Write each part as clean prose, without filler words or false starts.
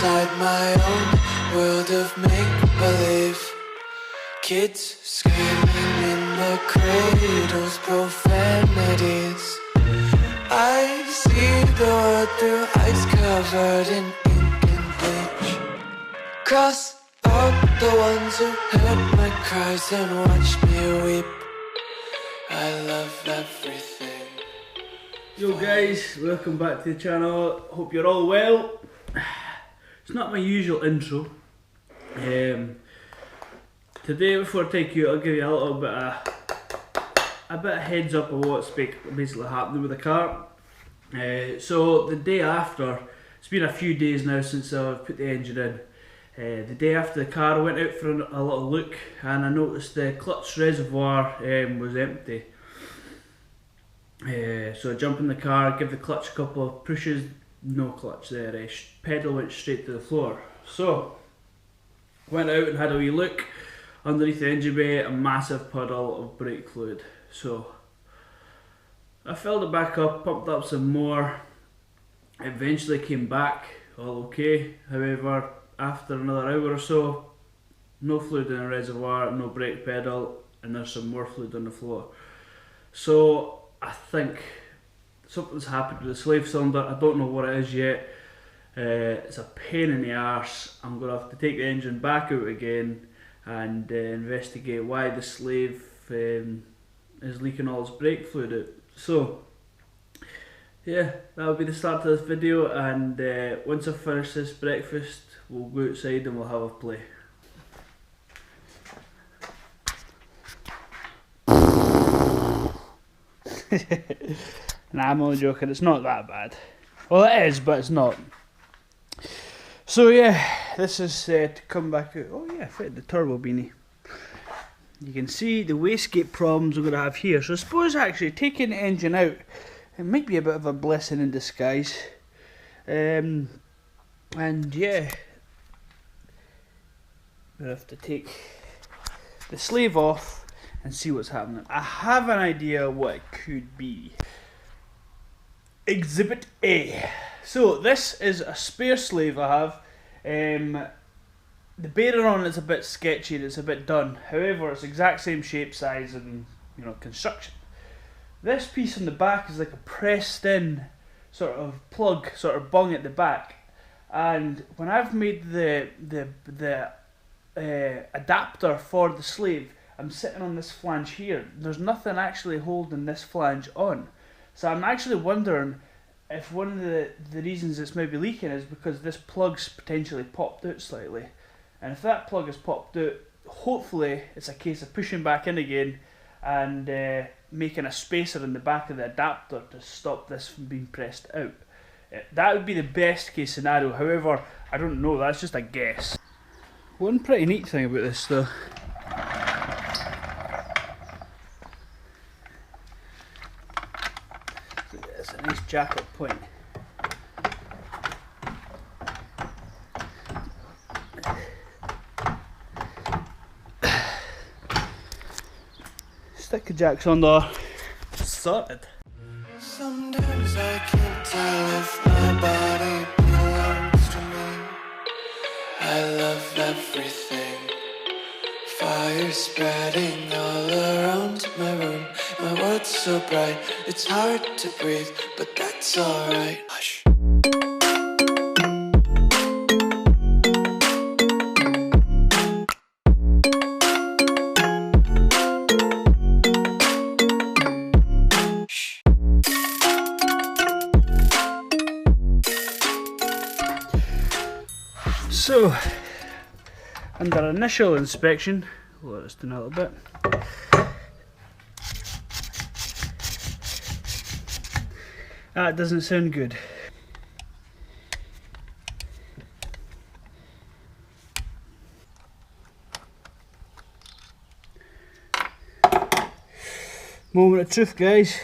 inside my own world of make-believe. Kids screaming in the cradles, profanities. I see the world through ice covered in ink and bleach. Cross out the ones who heard my cries and watched me weep. I love everything. Yo guys, welcome back to the channel. Hope you're all well. It's not my usual intro. Today, before I take you, I'll give you a little bit of heads up of what's basically happening with the car. So the day after, it's been a few days now since I've put the engine in. The day after the car, I went out for a little look and I noticed the clutch reservoir was empty. So I jump in the car, give the clutch a couple of pushes, no clutch there, pedal went straight to the floor. So, went out and had a wee look. Underneath the engine bay, a massive puddle of brake fluid. So, I filled it back up, pumped up some more, eventually came back, all okay. However, after another hour or so, no fluid in the reservoir, no brake pedal, and there's some more fluid on the floor. So, I think something's happened with the slave cylinder. I don't know what it is yet. It's a pain in the arse. I'm going to have to take the engine back out again and investigate why the slave is leaking all its brake fluid out. So, yeah, that'll be the start of this video, and once I finish this breakfast, we'll go outside and we'll have a play. Nah, I'm only joking, it's not that bad. Well, it is, but it's not. So yeah, this is to come back out. Oh yeah, I fit the turbo beanie. You can see the wastegate problems we're going to have here. So I suppose actually taking the engine out, it might be a bit of a blessing in disguise. And yeah, we'll have to take the sleeve off and see what's happening. I have an idea what it could be. Exhibit A. So this is a spare sleeve I have. The bearing on it's a bit sketchy and it's a bit done. However, it's exact same shape, size, and construction. This piece on the back is like a pressed in sort of plug, sort of bung at the back. And when I've made the adapter for the sleeve, I'm sitting on this flange here. There's nothing actually holding this flange on. So I'm actually wondering if one of the reasons it's maybe leaking is because this plug's potentially popped out slightly. And if that plug is popped out, hopefully it's a case of pushing back in again and making a spacer in the back of the adapter to stop this from being pressed out. That would be the best case scenario. However, I don't know, that's just a guess. One pretty neat thing about this though, it's a nice jacket point. Stick the jacks on there. Sorted. Sometimes I can't tell if my body belongs to me. I love everything. Fire spreading all around my room. My world's so bright, it's hard to breathe, but that's alright. Hush. So, under initial inspection, we'll let this down a little bit. That doesn't sound good. Moment of truth, guys.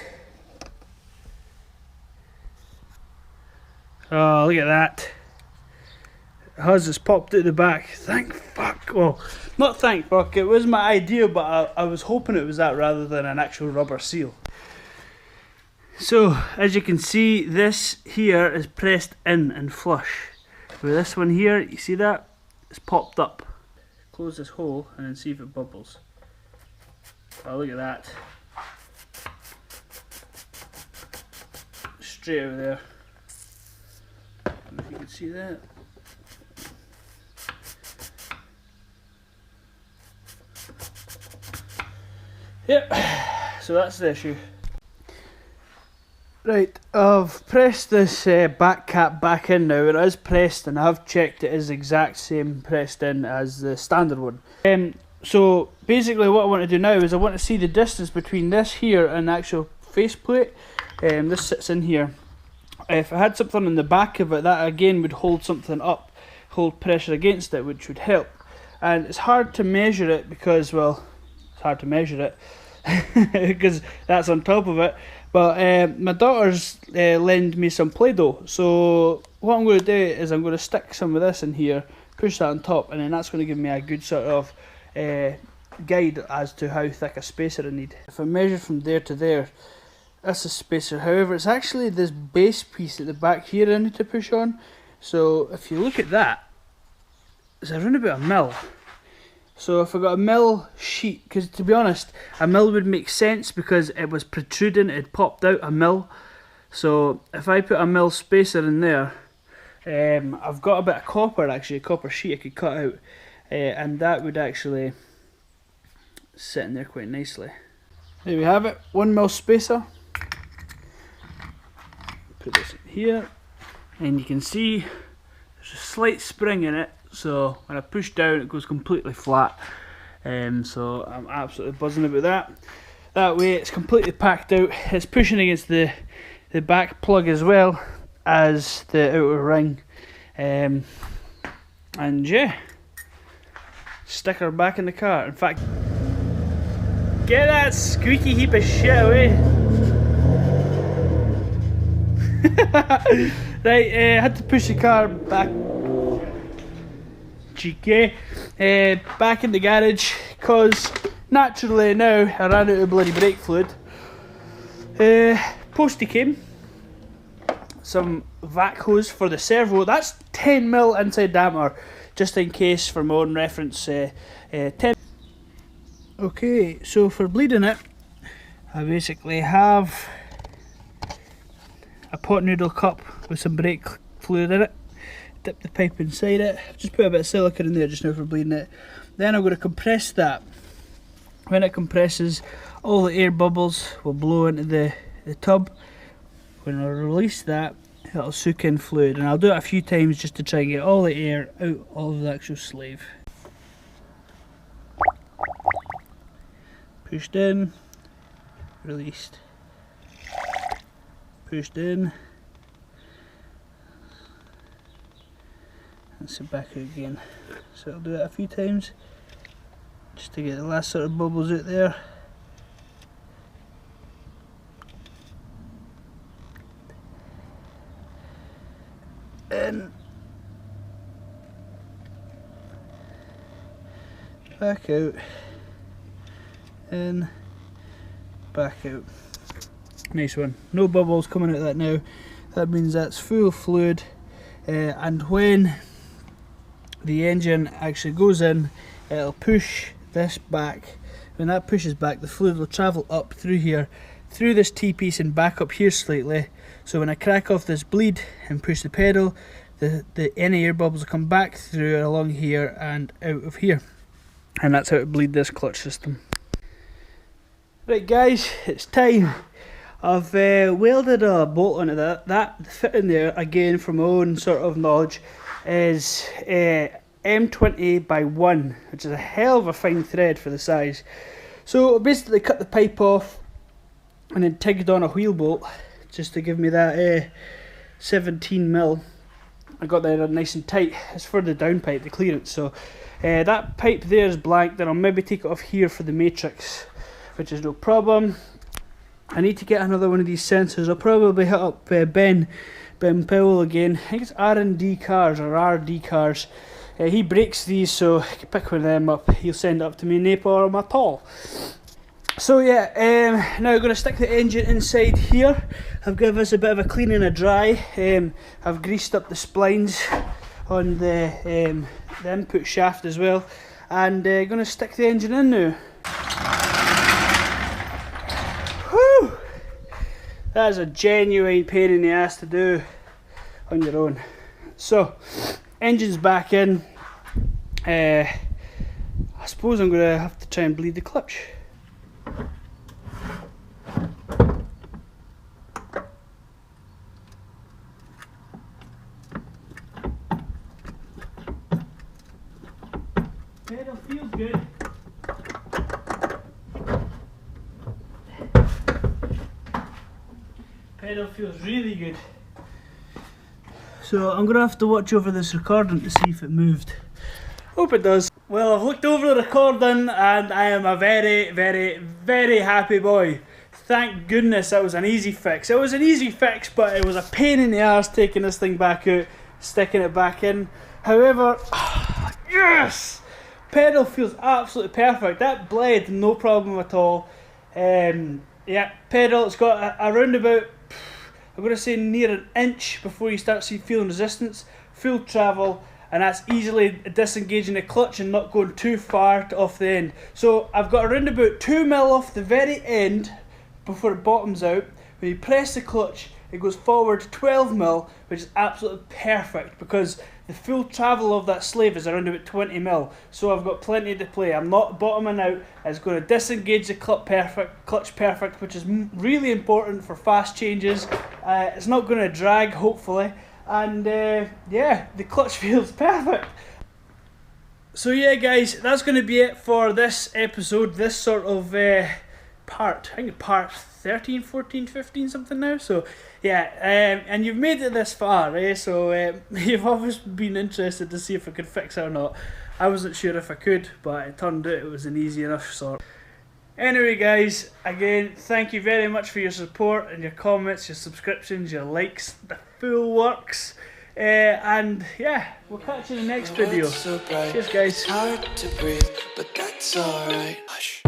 Oh, look at that. Has popped out the back. Thank fuck. Well, not thank fuck. It was my idea, but I was hoping it was that rather than an actual rubber seal. So, as you can see, this here is pressed in and flush. With this one here, you see that? It's popped up. Close this hole and then see if it bubbles. Oh, look at that. Straight out there. I don't know if you can see that. Yep, so that's the issue. Right, I've pressed this back cap back in now. It is pressed and I've checked it is the exact same pressed in as the standard one. So basically what I want to do now is I want to see the distance between this here and the actual faceplate. This sits in here. If I had something on the back of it, that again would hold something up, hold pressure against it, which would help. And it's hard to measure it because, well, it's hard to measure it because that's on top of it. But my daughter's lent me some Play-Doh, so what I'm going to do is I'm going to stick some of this in here, push that on top, and then that's going to give me a good sort of guide as to how thick a spacer I need. If I measure from there to there, that's a spacer. However, it's actually this base piece at the back here I need to push on. So if you look at that, it's around about a mil. So if I got a mil sheet, because to be honest, a mil would make sense because it was protruding, it popped out a mil. So if I put a mil spacer in there, I've got a bit of copper actually, a copper sheet I could cut out, and that would actually sit in there quite nicely. There we have it, 1 mil spacer. Put this in here, and you can see there's a slight spring in it. So when I push down, it goes completely flat. So I'm absolutely buzzing about that. That way it's completely packed out. It's pushing against the back plug as well as the outer ring. And yeah, stick her back in the car. In fact, get that squeaky heap of shit away. Right, I had to push the car back. Cheeky. Back in the garage because naturally now I ran out of bloody brake fluid. Postie came, some vac hose for the servo. That's 10 mil inside diameter, just in case for my own reference. 10. Okay, so for bleeding it, I basically have a pot noodle cup with some brake fluid in it. Dip the pipe inside it. Just put a bit of silica in there just now for bleeding it. Then I'm going to compress that. When it compresses, all the air bubbles will blow into the tub. When I release that, it'll soak in fluid, and I'll do it a few times just to try and get all the air out of the actual slave. Pushed in, released. Pushed in, and sit back out again. So I'll do it a few times just to get the last sort of bubbles out there. In, back out, in, back out. Nice one. No bubbles coming out of that now. That means that's full fluid, and when the engine actually goes in, it'll push this back. When that pushes back, the fluid will travel up through here, through this T-piece and back up here slightly. So when I crack off this bleed and push the pedal, any air bubbles will come back through along here and out of here. And that's how to bleed this clutch system. Right guys, it's time. I've welded a bolt onto that. That fit in there, again from my own sort of knowledge, is M20 by 1, which is a hell of a fine thread for the size. So basically cut the pipe off and then tigged on a wheel bolt just to give me that 17 mil. I got that nice and tight. It's for the downpipe, the clearance. So that pipe there is blank. Then I'll maybe take it off here for the matrix, which is no problem. I need to get another one of these sensors. I'll probably hit up Ben Powell again. I think it's R&D cars or RD cars. He breaks these, so I can pick one of them up. He'll send it up to me, no problem at all. So yeah, now I'm going to stick the engine inside here. I've given this a bit of a clean and a dry. I've greased up the splines on the input shaft as well, and going to stick the engine in now. Whew! That is a genuine pain in the ass to do on your own. So, engine's back in. I suppose I'm going to have to try and bleed the clutch. Pedal feels good. Pedal feels really good. So I'm going to have to watch over this recording to see if it moved. Hope it does. Well, I've looked over the recording and I am a very, very, very happy boy. Thank goodness that was an easy fix. It was an easy fix, but it was a pain in the arse taking this thing back out, sticking it back in. However, yes! Pedal feels absolutely perfect. That bled, no problem at all. Yeah, pedal, it's got around about, I'm going to say near an inch before you start feeling resistance. Full travel, and that's easily disengaging the clutch and not going too far off the end. So I've got around about 2 mil off the very end before it bottoms out. When you press the clutch, it goes forward 12 mil, which is absolutely perfect because the full travel of that slave is around about 20 mil. So I've got plenty to play. I'm not bottoming out. It's going to disengage the clutch perfect, which is really important for fast changes. It's not going to drag, hopefully. And yeah, the clutch feels perfect. So yeah guys, that's going to be it for this episode, this sort of part. I think part 13, 14, 15 something now. So yeah, and you've made it this far, so you've obviously been interested to see if I could fix it or not. I wasn't sure if I could, but it turned out it was an easy enough sort. Anyway guys, again, thank you very much for your support and your comments, your subscriptions, your likes, the full works. And yeah, we'll catch you in the next video. Cheers guys. It's hard to breathe, but that's alright. Hush.